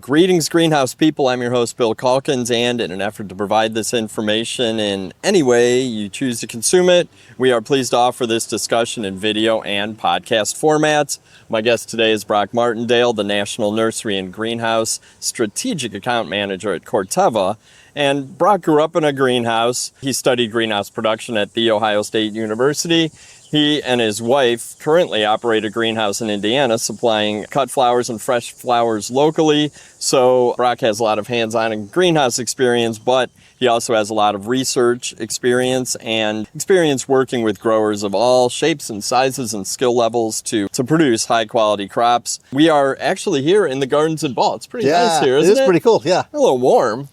Greetings, greenhouse people. I'm your host, Bill Calkins, and in an effort to provide this information in any way you choose to consume it, we are pleased to offer this discussion in video and podcast formats. My guest today is Broch Martindale, the National Nursery and Greenhouse Strategic Account Manager at Corteva. And Broch grew up in a greenhouse. He studied greenhouse production at The Ohio State University. He and his wife currently operate a greenhouse in Indiana, supplying cut flowers and fresh flowers locally. So Broch has a lot of hands-on and greenhouse experience, but he also has a lot of research experience and experience working with growers of all shapes and sizes and skill levels to produce high-quality crops. We are actually here in the gardens in Ball. It's pretty nice here, isn't it? It is pretty cool, yeah. A little warm.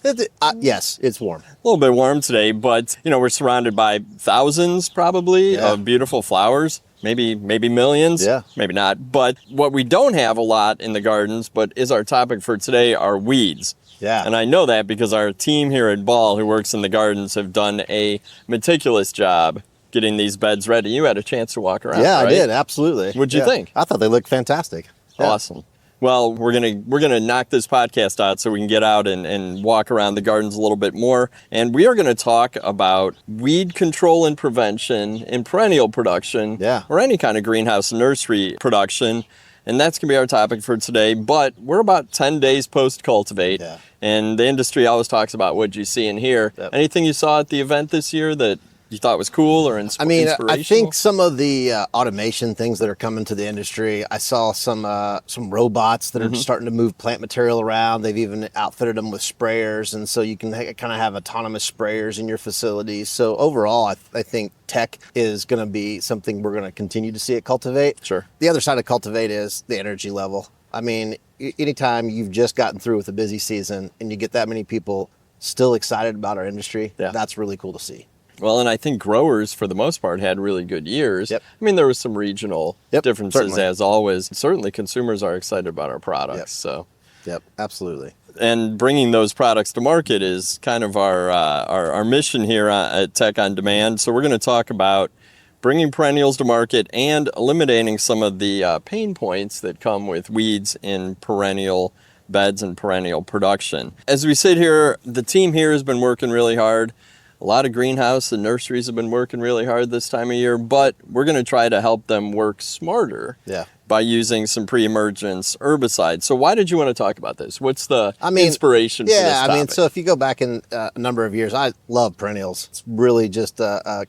Yes, it's warm. A little bit warm today, but we're surrounded by thousands probably of beautiful flowers, maybe millions, maybe not. But what we don't have a lot in the gardens, but is our topic for today, are weeds. Yeah. And I know that because our team here at Ball who works in the gardens have done a meticulous job getting these beds ready. You had a chance to walk around, Yeah, right? I did, absolutely. What'd you think? I thought they looked fantastic. Yeah. Awesome. Well, we're gonna knock this podcast out so we can get out and walk around the gardens a little bit more. And we are gonna talk about weed control and prevention in perennial production, or any kind of greenhouse nursery production. And that's gonna be our topic for today. But we're about 10 days post-cultivate. Yeah. And the industry always talks about what you see and hear. Yep. Anything you saw at the event this year that you thought was cool or inspirational? I think some of the automation things that are coming to the industry, I saw some robots that are starting to move plant material around. They've even outfitted them with sprayers, and so you can kind of have autonomous sprayers in your facilities. So overall, I think tech is going to be something we're going to continue to see at Cultivate. Sure. The other side of Cultivate is the energy level. I mean, anytime you've just gotten through with a busy season and you get that many people still excited about our industry, that's really cool to see. Well, and I think growers, for the most part, had really good years. Yep. I mean, there was some regional differences, certainly. as always. Certainly, consumers are excited about our products. So, absolutely. and bringing those products to market is kind of our mission here at Tech on Demand. So we're going to talk about bringing perennials to market and eliminating some of the pain points that come with weeds in perennial beds and perennial production. As we sit here, the team here has been working really hard. A lot of greenhouse and nurseries have been working really hard this time of year, but we're going to try to help them work smarter by using some pre-emergence herbicides. So why did you want to talk about this? What's the inspiration for this topic? So if you go back in a number of years, I love perennials. It's really just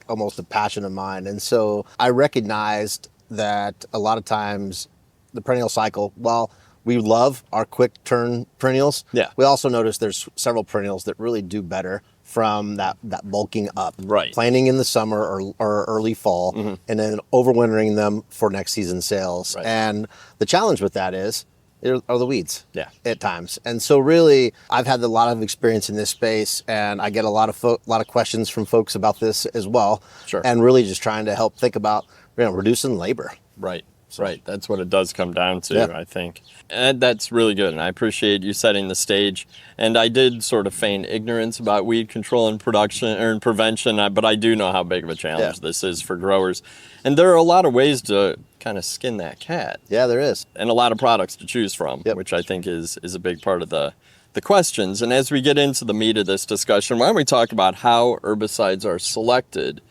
almost a passion of mine. And so I recognized that a lot of times the perennial cycle, while we love our quick turn perennials, we also notice there's several perennials that really do better from that bulking up, planting in the summer or early fall, and then overwintering them for next season sales. And the challenge with that are the weeds at times. And so really, I've had a lot of experience in this space, and I get a lot of questions from folks about this as well. Sure. And really just trying to help think about reducing labor. Right. That's what it does come down to, I think. And that's really good, and I appreciate you setting the stage. And I did sort of feign ignorance about weed control and production or prevention, but I do know how big of a challenge this is for growers. And there are a lot of ways to kind of skin that cat. Yeah, there is. And a lot of products to choose from, which I think is a big part of the questions. And as we get into the meat of this discussion, why don't we talk about how herbicides are selected?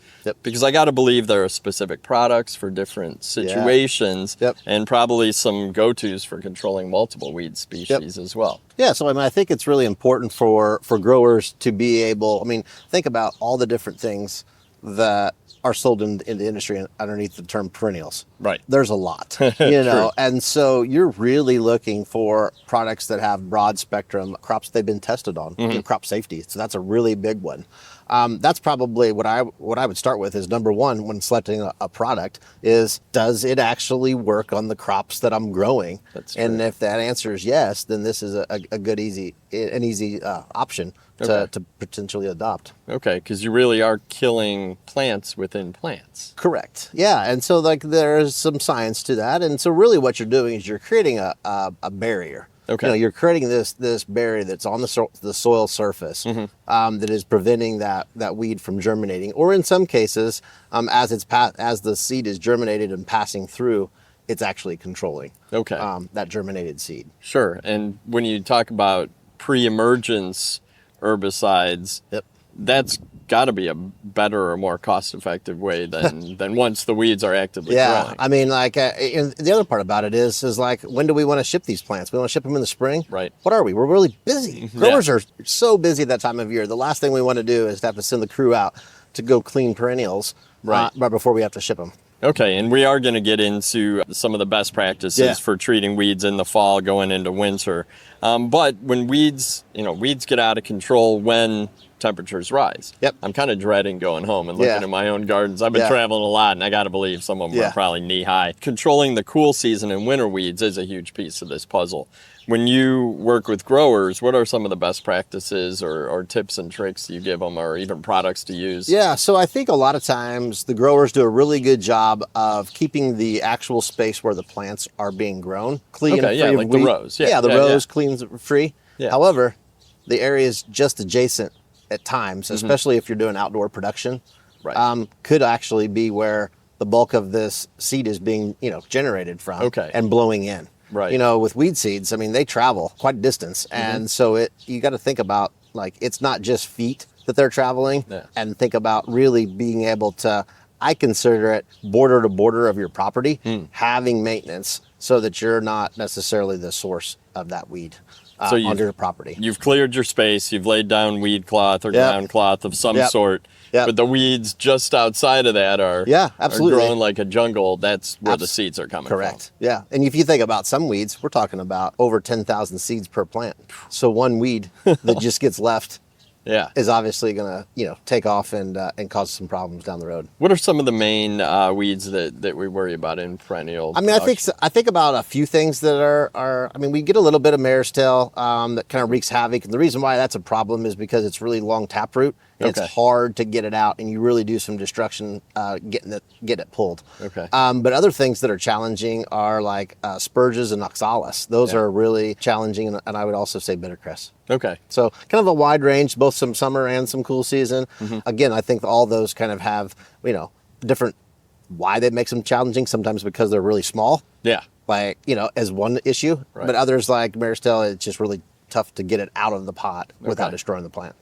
Because I got to believe there are specific products for different situations and probably some go-tos for controlling multiple weed species as well. Yeah, so I think it's really important for growers to be able, think about all the different things that are sold in the industry underneath the term perennials. Right. There's a lot, and so you're really looking for products that have broad spectrum crops they've been tested on, crop safety. So that's a really big one. That's probably what I would start with is number one when selecting a product is, does it actually work on the crops that I'm growing? And if that answer is yes, then this is an easy option to potentially adopt. Okay, because you really are killing plants within plants. Correct. Yeah, and so there's some science to that, and so really what you're doing is you're creating a barrier. Okay. You're creating this barrier that's on the soil surface that is preventing that weed from germinating, or in some cases, as the seed is germinated and passing through, it's actually controlling that germinated seed. Sure. And when you talk about pre-emergence herbicides, that's got to be a better or more cost-effective way than once the weeds are actively growing. I mean, like, and the other part about it is like, when do we want to ship these plants? We want to ship them in the spring? Right. What are we? We're really busy. Growers are so busy that time of year. The last thing we want to do is to have to send the crew out to go clean perennials right before we have to ship them. Okay, and we are going to get into some of the best practices for treating weeds in the fall going into winter. But when weeds get out of control when temperatures rise. I'm kind of dreading going home and looking at my own gardens. I've been traveling a lot, and I got to believe some of them are probably knee-high. Controlling the cool season and winter weeds is a huge piece of this puzzle. When you work with growers, what are some of the best practices or tips and tricks you give them, or even products to use? Yeah, so I think a lot of times the growers do a really good job of keeping the actual space where the plants are being grown clean and free of the rows. The rows clean and free. However, the areas just adjacent at times, especially if you're doing outdoor production, could actually be where the bulk of this seed is being, generated from and blowing in. Right. With weed seeds, I mean, they travel quite a distance. And so you got to think about, like, it's not just feet that they're traveling, and think about really being able to, I consider it border to border of your property, having maintenance so that you're not necessarily the source of that weed. On your property. You've cleared your space, you've laid down weed cloth or ground cloth of some sort, but the weeds just outside of that are growing like a jungle. That's where the seeds are coming from. Correct. Yeah. And if you think about some weeds, we're talking about over 10,000 seeds per plant. So one weed that just gets left is obviously going to, take off and cause some problems down the road. What are some of the main weeds that we worry about in perennial? I mean, I think about a few things that are. I mean, we get a little bit of mare's tail that kind of wreaks havoc, and the reason why that's a problem is because it's really long taproot. And it's hard to get it out, and you really do some destruction getting it pulled. But other things that are challenging are like spurges and oxalis. Those are really challenging, and I would also say bittercress. So kind of a wide range, both some summer and some cool season. Again, I think all those kind of have, different why that makes them challenging. Sometimes because they're really small. Like, as one issue. But others like mare's tail, it's just really tough to get it out of the pot without destroying the plant.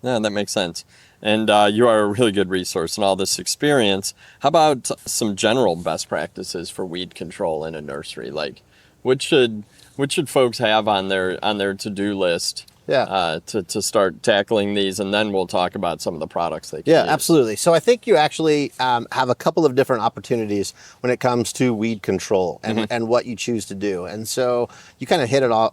Yeah, that makes sense. And you are a really good resource in all this experience. How about some general best practices for weed control in a nursery? Like, what should folks have on their to-do list to start tackling these? And then we'll talk about some of the products they can use. Absolutely. So I think you actually have a couple of different opportunities when it comes to weed control and what you choose to do. And so you kind of hit about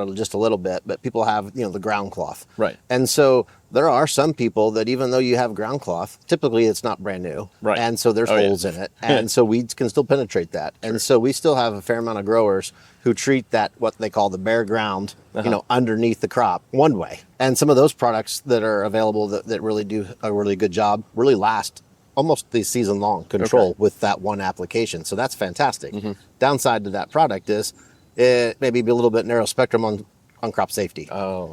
it just a little bit, but people have, the ground cloth. And so there are some people that even though you have ground cloth, typically it's not brand new. And so there's holes in it. And so weeds can still penetrate that. And so we still have a fair amount of growers who treat that, what they call the bare ground, underneath the crop one way. And some of those products that are available that really do a really good job really last almost the season long control with that one application. So that's fantastic. Downside to that product is it maybe be a little bit narrow spectrum on crop safety.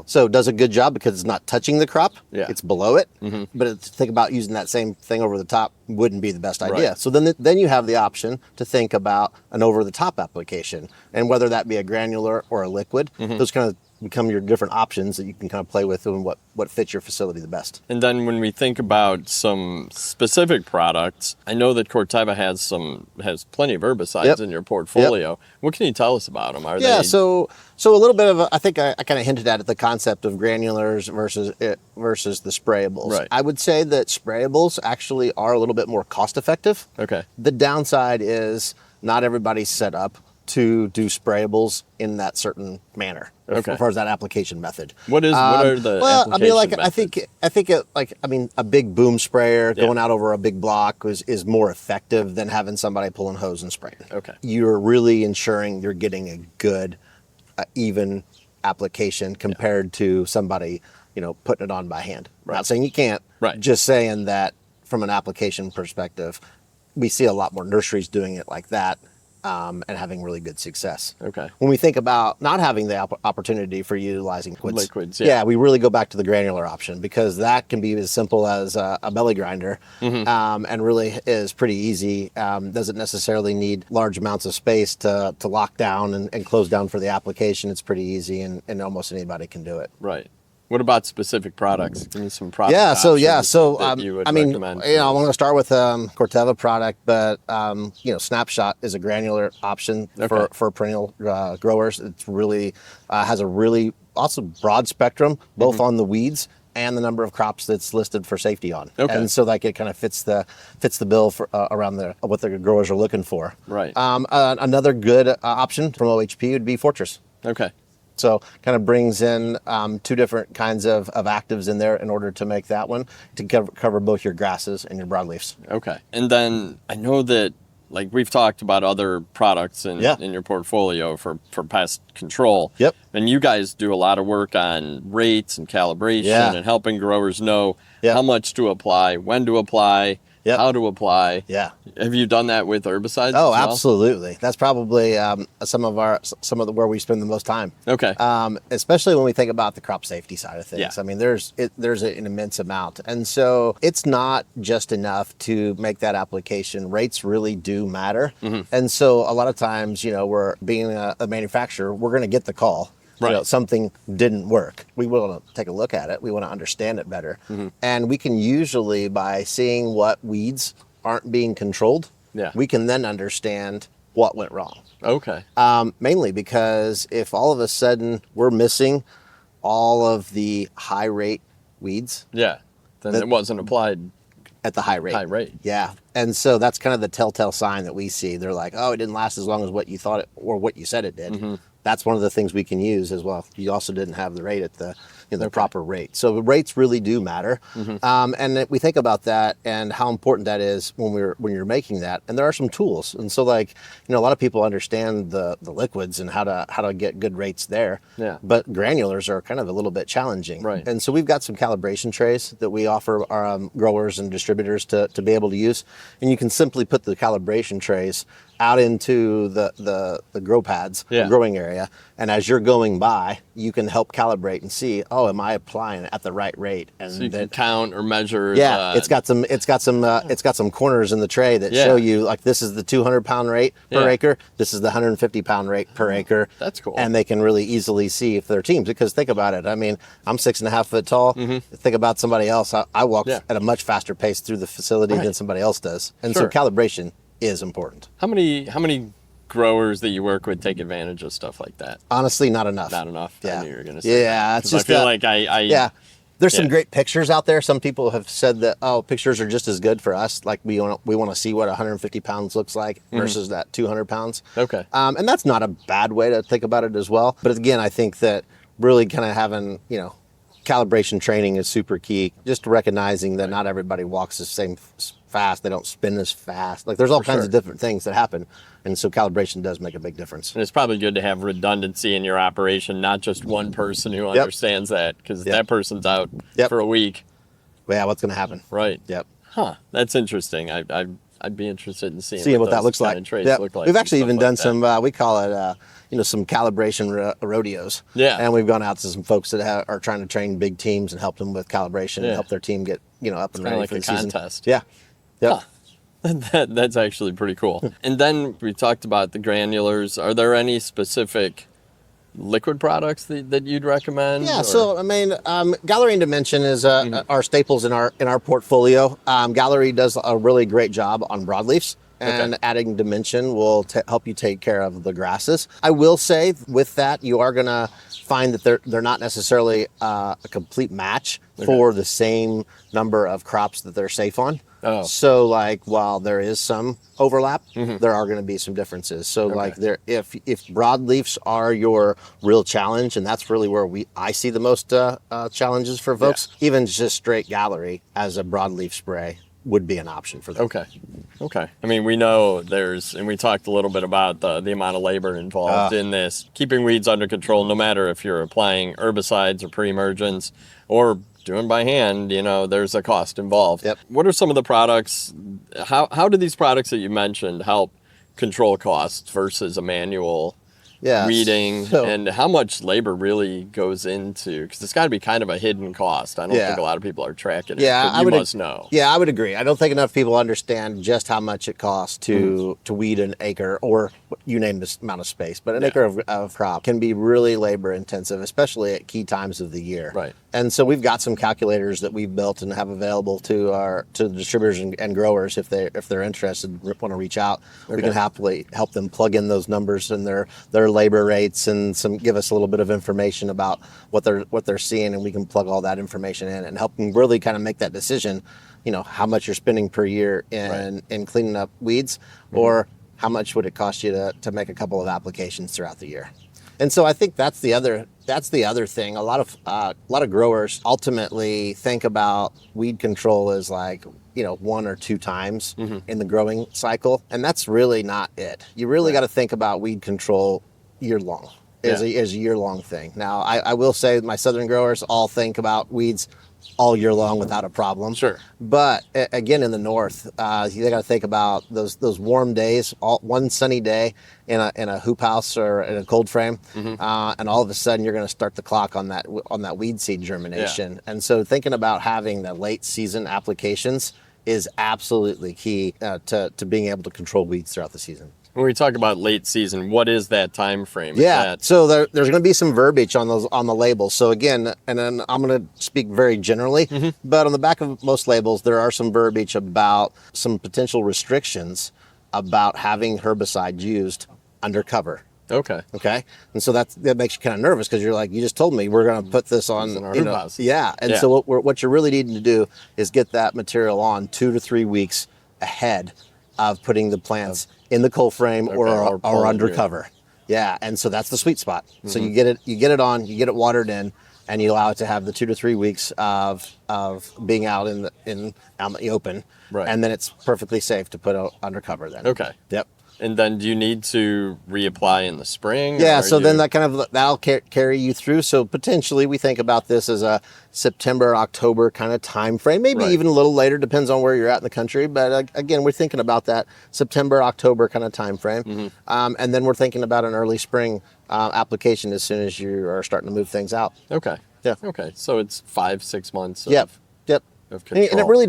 So it does a good job because it's not touching the crop. It's below it. But to think about using that same thing over the top wouldn't be the best idea. So then you have the option to think about an over the top application, and whether that be a granular or a liquid, those kind of become your different options that you can kind of play with and what fits your facility the best. And then when we think about some specific products, I know that Corteva has plenty of herbicides in your portfolio. What can you tell us about them? So a little bit of I think I kind of hinted at the concept of granulars versus the sprayables. I would say that sprayables actually are a little bit more cost effective. The downside is not everybody's set up to do sprayables in that certain manner as far as that application method. What are the application methods? A big boom sprayer going out over a big block is more effective than having somebody pulling hose and spraying. You're really ensuring you're getting a good, even application compared to somebody, putting it on by hand. Not saying you can't, just saying that from an application perspective, we see a lot more nurseries doing it like that and having really good success. Okay. When we think about not having the opportunity for utilizing Liquids, yeah, we really go back to the granular option, because that can be as simple as a belly grinder, and really is pretty easy. Doesn't necessarily need large amounts of space to lock down and close down for the application. It's pretty easy, and almost anybody can do it. Right. What about specific products? Give me some product Yeah, so that you would recommend. I'm going to start with Corteva product, but Snapshot is a granular option for perennial growers. It's really has a really also broad spectrum, both on the weeds and the number of crops that's listed for safety on. Okay. And so like it kind of fits the bill for around what the growers are looking for. Right. Another good option from OHP would be Fortress. Okay. So kind of brings in two different kinds of actives in there in order to make that one to cover both your grasses and your broadleafs. Okay. And then I know that, like, we've talked about other products in your portfolio for pest control. Yep. And you guys do a lot of work on rates and calibration and helping growers know how much to apply, when to apply, how to apply. Yeah. Have you done that with herbicides? Oh, as well? Absolutely. That's probably some of where we spend the most time. Okay. Especially when we think about the crop safety side of things. Yeah. I mean, there's an immense amount, and so it's not just enough to make that application. Rates really do matter, and so a lot of times, we're being a manufacturer, we're going to get the call. Right. Something didn't work. We want to take a look at it. We want to understand it better. And we can usually, by seeing what weeds aren't being controlled, we can then understand what went wrong. Okay. Mainly because if all of a sudden we're missing all of the high rate weeds. Then it wasn't applied at the high rate. High rate. Yeah. And so that's kind of the telltale sign that we see. They're like, oh, it didn't last as long as what you thought it, or what you said it did. That's one of the things we can use as well. You also didn't have the rate at the proper rate. So the rates really do matter. And we think about that and how important that is when you're making that. And there are some tools. And so a lot of people understand the liquids and how to get good rates there. Yeah. But granulars are kind of a little bit challenging. Right. And so we've got some calibration trays that we offer our growers and distributors to be able to use. And you can simply put the calibration trays out into the grow pads, the growing area, and as you're going by, you can help calibrate and see, oh, am I applying at the right rate? And so you can count or measure. Yeah, it's got some corners in the tray that show you, like, this is the 200-pound rate per acre, this is the 150-pound rate per acre. That's cool. And they can really easily see if they're teams, because think about it. I mean, I'm 6.5 foot tall. Think about somebody else. I walk at a much faster pace through the facility than somebody else does, and so calibration is important. How many growers that you work with take advantage of stuff like that? Honestly, not enough. Not enough. Yeah. I knew you were going to say. Yeah, that. it's just I feel like I There's some great pictures out there. Some people have said that, pictures are just as good for us. Like we want to see what 150 pounds looks like versus that 200 pounds. Okay. And that's not a bad way to think about it as well. But again, I think that really kind of having, calibration training is super key. Just recognizing that not everybody walks the same fast. They don't spin as fast. Like there's all kinds of different things that happen. And so calibration does make a big difference. And it's probably good to have redundancy in your operation, not just one person who understands that, because that person's out for a week. Well, yeah, what's going to happen? Right. Yep. Huh. That's interesting. I'd be interested in seeing what that looks like. Look like. We've actually even done some, we call it, some calibration rodeos. Yeah. And we've gone out to some folks that are trying to train big teams and help them with calibration and help their team get, up and ready like for the a season. contest. Yeah. Yep. Huh. That's actually pretty cool. And then we talked about the granulars. Are there any specific liquid products that you'd recommend? Yeah, so I mean, Gallery and Dimension is our staples in our portfolio. Gallery does a really great job on broadleafs, and adding Dimension will help you take care of the grasses. I will say with that, you are gonna find that they're not necessarily a complete match for the same number of crops that they're safe on. Oh. So while there is some overlap, there are going to be some differences. So if broadleafs are your real challenge, and that's really where I see the most challenges for folks, even just straight Gallery as a broadleaf spray would be an option for them. Okay. I mean, we know and we talked a little bit about the amount of labor involved in this. Keeping weeds under control, no matter if you're applying herbicides or pre-emergence or doing by hand, there's a cost involved. Yep. What are some of the products, how do these products that you mentioned help control costs versus a manual Yeah. weeding, So- and how much labor really goes into, because it's got to be kind of a hidden cost. I don't Yeah. think a lot of people are tracking it. Yeah, but I you would must know. Yeah, I would agree. I don't think enough people understand just how much it costs to weed an acre, or you name this amount of space, but an acre of crop can be really labor intensive, especially at key times of the year. Right. And so we've got some calculators that we've built and have available to the distributors and growers if they're interested, want to reach out. We can happily help them plug in those numbers and their labor rates, and give us a little bit of information about what they're seeing, and we can plug all that information in and help them really kind of make that decision, how much you're spending per year in cleaning up weeds, or how much would it cost you to make a couple of applications throughout the year. And so I think that's the other thing. A lot of growers ultimately think about weed control as like, one or two times in the growing cycle, and that's really not it. You really got to think about weed control year long. Is a year-long thing. Now, I will say my southern growers all think about weeds all year long without a problem. Sure. But again, in the north, they got to think about those warm days. One sunny day in a hoop house or in a cold frame, and all of a sudden you're going to start the clock on that weed seed germination. Yeah. And so thinking about having the late season applications is absolutely key to being able to control weeds throughout the season. When we talk about late season, what is that time frame? Yeah, so there's going to be some verbiage on the labels. So again, and then I'm going to speak very generally, but on the back of most labels, there are some verbiage about some potential restrictions about having herbicide used under cover. Okay. And so that makes you kind of nervous, because you're like, you just told me we're going to put this on our hoop house. Yeah. And so what you're really needing to do is get that material on 2 to 3 weeks ahead of putting the plants in the cold frame or under cover. Yeah, and so that's the sweet spot. So you get it on, you get it watered in, and you allow it to have the 2 to 3 weeks of being out in the open, and then it's perfectly safe to put under cover then. Okay. Yep. And then do you need to reapply in the spring? Yeah, so then that'll carry you through. So potentially we think about this as a September, October kind of time frame, maybe even a little later, depends on where you're at in the country. But again, we're thinking about that September, October kind of time frame. And then we're thinking about an early spring application as soon as you are starting to move things out. Okay. Yeah. Okay. So it's 5-6 months. Yep. Of control. And it really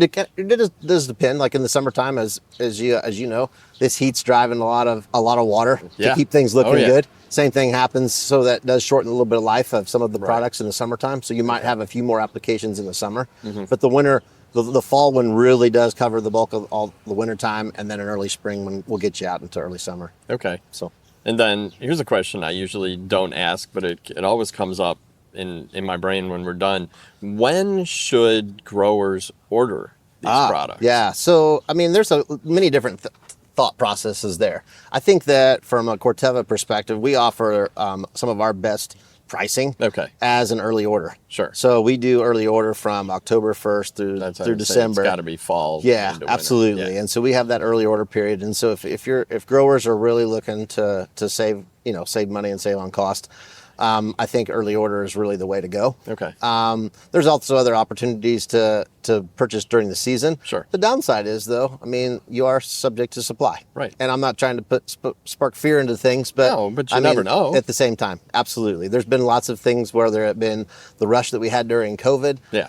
does depend. Like in the summertime, as you know, this heat's driving a lot of water to keep things looking good. Same thing happens, so that does shorten a little bit of life of some of the products in the summertime. So you might have a few more applications in the summer, but the winter, the fall one really does cover the bulk of all the winter time, and then an early spring one will get you out into early summer. Okay. So, and then here's a question I usually don't ask, but it always comes up in my brain when we're done. When should growers order these products? Yeah, so I mean, there's many different thought processes there. I think that from a Corteva perspective, we offer some of our best pricing as an early order. Sure. So we do early order from October 1st through December. It's got to be fall. Yeah, absolutely. Yeah. And so we have that early order period. And so if growers are really looking to save money and save on cost, I think early order is really the way to go. Okay. There's also other opportunities to purchase during the season. Sure. The downside is, though, I mean, you are subject to supply. Right. And I'm not trying to spark fear into things, but you never know. At the same time, absolutely. There's been lots of things where there have been the rush that we had during COVID. Yeah.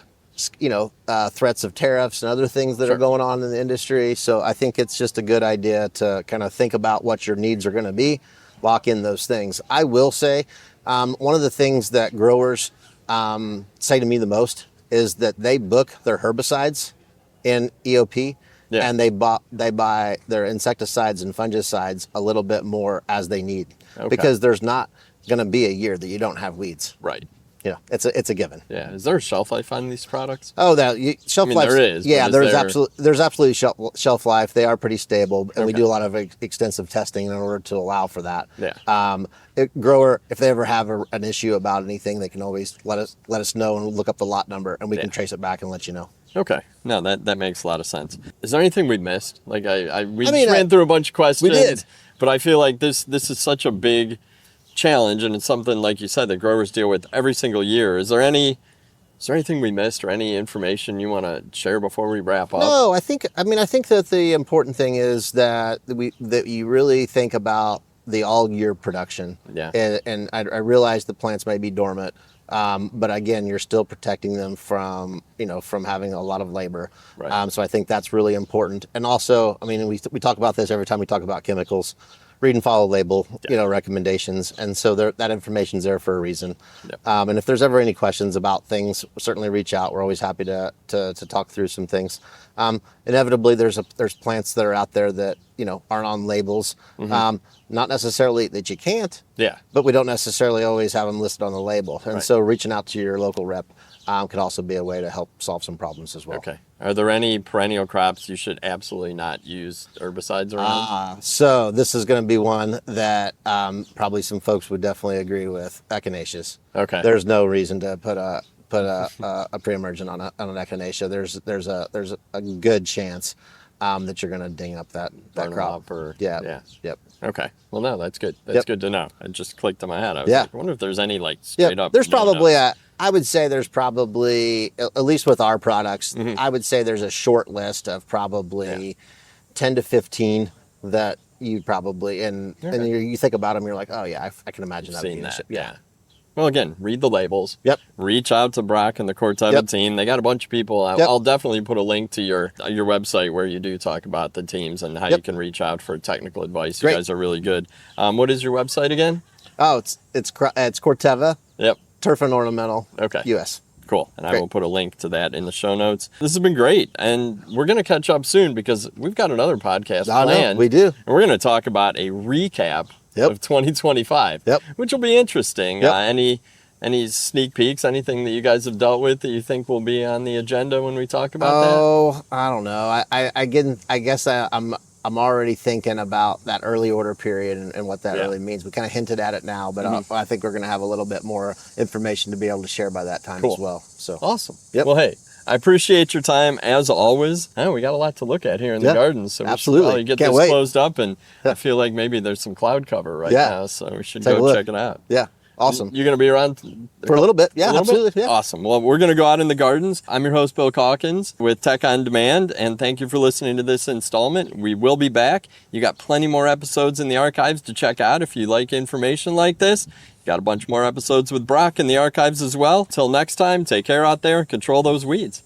Threats of tariffs and other things that are going on in the industry. So I think it's just a good idea to kind of think about what your needs are going to be, lock in those things. I will say, one of the things that growers say to me the most is that they book their herbicides in EOP, and they buy their insecticides and fungicides a little bit more as they need, because there's not going to be a year that you don't have weeds. Right. Yeah, it's a given. Yeah. Is there a shelf life on these products? Oh, shelf life. There is. Yeah, there's absolutely shelf life. They are pretty stable, and we do a lot of extensive testing in order to allow for that. Yeah. Grower, if they ever have an issue about anything, they can always let us know and look up the lot number, and we can trace it back and let you know. Okay. No, that makes a lot of sense. Is there anything we missed? Like we ran through a bunch of questions. We did. But I feel like this is such a big challenge, and it's something, like you said, that growers deal with every single year. Is there any Is there anything we missed or any information you want to share before we wrap up? No, I think that the important thing is that you really think about the all year production. Yeah. And I realize the plants may be dormant, but again, you're still protecting them from having a lot of labor. Right. So I think that's really important. And also, I mean, we talk about this every time we talk about chemicals. Read and follow label, recommendations, and so that information's there for a reason. Yep. And if there's ever any questions about things, certainly reach out. We're always happy to talk through some things. Inevitably, there's plants that are out there that aren't on labels. Mm-hmm. Not necessarily that you can't. Yeah. But we don't necessarily always have them listed on the label, and Right. so reaching out to your local rep could also be a way to help solve some problems as well. Okay. Are there any perennial crops you should absolutely not use herbicides around? So this is going to be one that probably some folks would definitely agree with. Echinaceas. Okay. There's no reason to put a pre-emergent on an echinacea. There's a good chance that you're going to ding up that Burn 'em crop. up or- Yeah. Yep. Okay. Well, no, that's good. That's good to know. It just clicked in my head. I was Yeah. like, I wonder if there's any straight up. There's probably no-nos. I would say there's probably, at least with our products, Mm-hmm. I would say there's a short list of probably 10 to 15 that you probably, and you think about them, you're like, oh yeah, I can imagine that. Seen being a that. ship. Yeah. Well, again, read the labels. Yep. Reach out to Broch and the Corteva team. They got a bunch of people. I'll definitely put a link to your website where you do talk about the teams and how you can reach out for technical advice. Great. You guys are really good. What is your website again? Oh, it's Corteva. Yep. Turf and Ornamental. Okay. US. Cool. And I Great. will put a link to that in the show notes. This has been great. And we're going to catch up soon because we've got another podcast planned. We do. And we're going to talk about a recap of 2025, which will be interesting. Yep. Any sneak peeks, anything that you guys have dealt with that you think will be on the agenda when we talk about that? Oh, I don't know. I guess I'm already thinking about that early order period and what that really means. We kind of hinted at it now, but I think we're going to have a little bit more information to be able to share by that time as well. So awesome. Yep. Well, hey, I appreciate your time as always. We got a lot to look at here in the garden, so we should probably get this closed up. And I feel like maybe there's some cloud cover right now, so we should go check it out. Yeah. Awesome. You're going to be around for a little bit. Yeah, absolutely. Yeah. Awesome. Well, we're going to go out in the gardens. I'm your host, Bill Calkins with Tech on Demand, and thank you for listening to this installment. We will be back. You got plenty more episodes in the archives to check out if you like information like this. Got a bunch more episodes with Broch in the archives as well. Till next time, take care out there. Control those weeds.